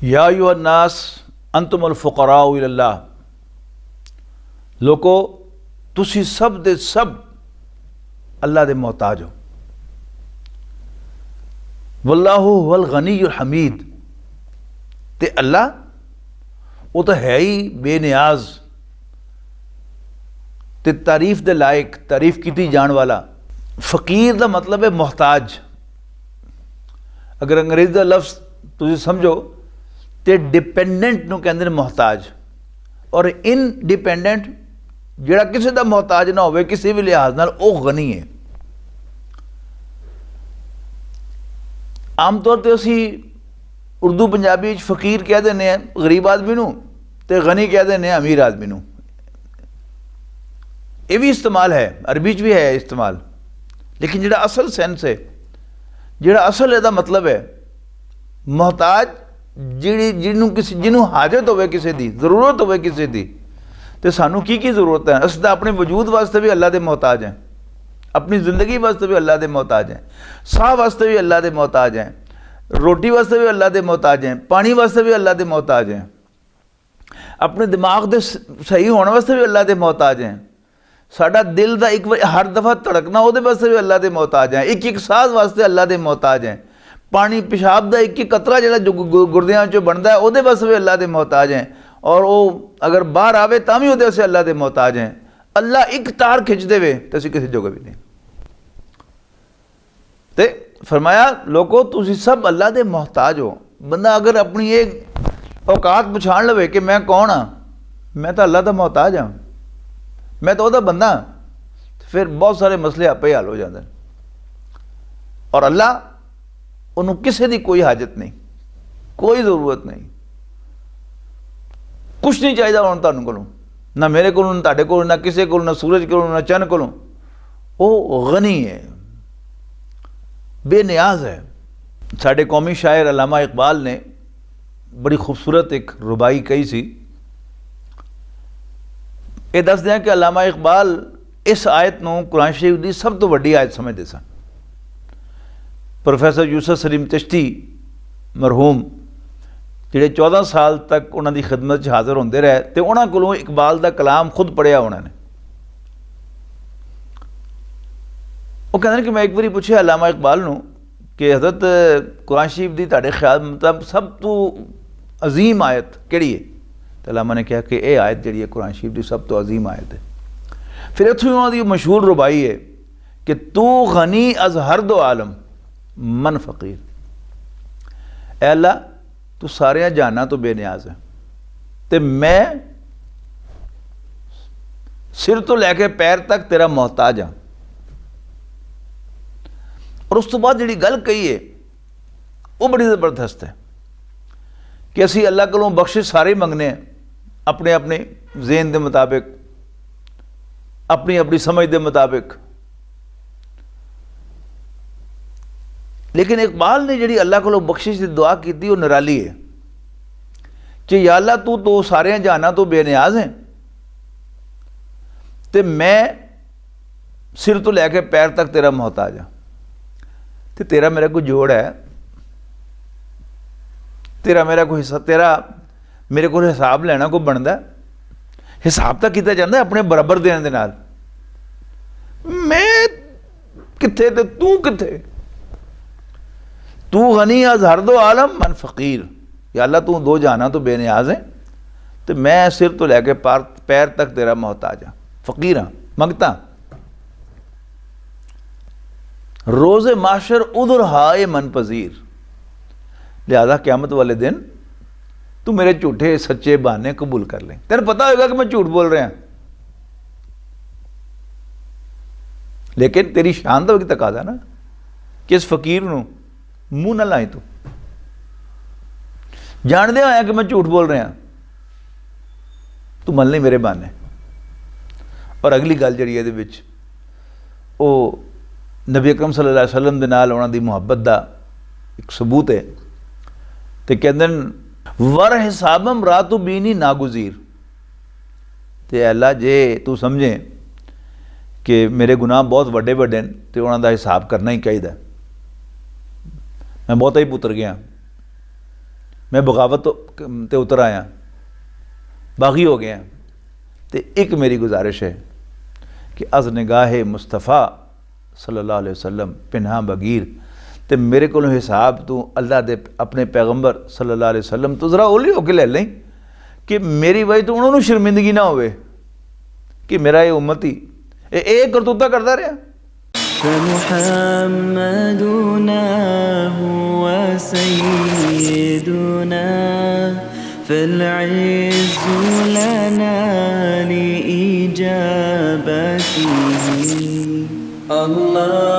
या अय्युहन्नास अंतुमुल फुक़राउ इलल्लाह, लोको तुसी सब दे सब अल्लाह दे मोहताज हो। वल्लाहु हुवल गनीयुल हमीद, ते अल्लाह वो तो है ही बेनियाज ते तारीफ दे लायक, तारीफ की जान वाला। फ़कीर का मतलब है मोहताज। अगर अंग्रेजी का लफ्ज़ तुम समझो तो डिपेंडेंट नूं कहंदे ने मोहताज, और इनडिपेंडेंट जिहड़ा किसी का मोहताज ना होवे किसी भी लिहाज नाल, वो गनी है। आम तौर पर असी उर्दू पंजाबी फ़कीर कह देने हैं गरीब आदमी नूं, ते गनी कह देने हैं अमीर आदमी नूं। ये भी इस्तेमाल है, अरबी च भी है इस्तेमाल, लेकिन जिहड़ा असल सेंस है, जिहड़ा असल इहदा मतलब है मोहताज, जिन्हों हाजत होवे किसी की, जरूरत होवे किसी की। तो सानू की जरूरत है? अस तो अपने वजूद वास्ते भी अल्लाह के मोहताज हैं, अपनी जिंदगी वास्ते भी अल्लाह के मोहताज हैं, साह वास्ते भी अल्लाह के मोहताज हैं, रोटी वास्ते भी अल्लाह के मोहताज हैं, पानी वास्ते भी अल्लाह के मोहताज हैं, अपने दिमाग के सही होने वास्ते भी अल्लाह के मोहताज हैं, साडा दिल का एक हर दफ़ा धड़कना वो वास्ते भी अल्लाह के मोहताज हैं, एक एक सांस वास्ते अल्लाह के मोहताज हैं, पानी पेशाब का एक एक कतरा जो गुरदियां चो बनता है वो वास्ते भी अल्लाह के मोहताज हैं, और वो अगर बाहर आवे तो भी वो अल्लाह के मोहताज हैं। अल्लाह एक तार खिंच दे तो असीं किसी जोगे भी नहीं। तो फरमाया लोगो तुसी सब अल्लाह के मोहताज हो। बंदा अगर अपनी ये औकात पछाण लवे कि मैं कौन हाँ, मैं तो अल्लाह का मोहताज हाँ, मैं तो वह बंदा, फिर बहुत सारे मसले आपे ही हल हो जाते हैं। और अल्लाह उन्होंने किसी की कोई हाजत नहीं, कोई ज़रूरत नहीं, कुछ नहीं चाहिए उन्होंने तुहानू कोलों, ना मेरे को, ना तुहाडे कोलों, ना किसी को, ना सूरज को, ना चंद को। वो गनी है, बेनियाज है। साडे कौमी शायर अल्लामा इकबाल ने बड़ी खूबसूरत एक रुबाई कही सी। ये दस दें कि अल्लामा इकबाल इस आयत नूं कुरान शरीफ की सब तो वड्डी आयत समझते सन। प्रोफैसर यूसुफ सलीम चिश्ती मरहूम जिहड़े 14 साल तक उन्होंने खिदमत हाजिर होंदे रहे, तो उन्होंने कोलों इकबाल का कलाम खुद पढ़िया उन्होंने। वो कहते हैं कि मैं एक बार पूछा अल्लामा इकबाल नूं कि हज़रत कुरान शरीफ की तुहाडे ख्याल मतलब सब तो अजीम आयत किहड़ी है? तो अल्लामा ने कहा कि यह आयत जी है कुरान शरीफ की सब तो अजीम आयत है। फिर इत्थों उन्होंने मशहूर रुबाई है कि तू गनी अज़ हर दो आलम मन फ़कीर, ऐ अल्लाह तू सारे जाना तो बेनियाज है, तो मैं सिर तो लैके पैर तक तेरा मोहताज हाँ। और उस तो बाद जी गल कही है वो बड़ी ज़बरदस्त है कि असी अल्लाह कोलों बख्शिश सारे मंगने अपने अपने ज़हन के मुताबिक, अपनी अपनी समझ के मुताबिक। लेकिन इकबाल ने जी अल्लाह को बख्शिश की दुआ की वो निराली है कि या अल्लाह तू तो सारे जाना तो बेनियाज है, तो मैं सिर तो लैके पैर तक तेरा मोहताज हाँ। तो तेरा मेरा कोई जोड़ है? तेरा मेरा कोई हिस्सा, तेरा मेरे को हिसाब लेना कोई बनता? हिसाब तो किया जाता अपने बराबर देने दे नाल। मैं किथे ते तू किथे? तू गनी अज़ हर दो आलम मन फ़कीर, या अल्लाह तू दो जाना तो बेनियाज है, तो मैं सिर तो लैके पैर तक तेरा मोहताज हाँ, फ़कीर हाँ, मंगता। रोज़े माशर उधर हाय मन पजीर, लिहाजा क़यामत वाले दिन तू मेरे झूठे सच्चे बहाने कबूल कर ले। तेरे पता होगा कि मैं झूठ बोल रहा, लेकिन तेरी शान तो तकाजा ना कि इस फकीर नूं मुँह ना लाई, तू जानदे होया कि मैं झूठ बोल रहा, तू मन ले मेरे बहाने। और अगली गल जी ये नबी अकरम सल्लल्लाहु अलैहि वसल्लम दे नाल उन्हां दी मुहब्बत का एक सबूत है। तो कहते वर हिसाबम रातु बीनी नागुजीर, तो अल्लाह जे तू समझे कि मेरे गुनाह बहुत वड्डे वड्डे हैं तो उन्हां दा हिसाब करना ही चाहिए। मैं बहुता ही पुत्र गया, मैं बगावत ते उतर आया, बागी हो गया। तो एक मेरी गुजारिश है कि अज निगाह मुस्तफ़ा सल्लल्लाहु अलैहि वसल्लम पिन्हा बगीर ते मेरे को हिसाब तू अल्लाह दे अपने पैगंबर सल्लल्लाहु अलैहि वसल्लम तो ज़रा ओली होके ले लें कि मेरी वजह तो उन्होंने शर्मिंदगी ना होवे कि मेरा ये उम्मती ये करतूता करता रहा। मुहम्मदुना हुवा सय्यिदुना फल-इज़्ज़ु लना लिइजाबतिही। अल्लाह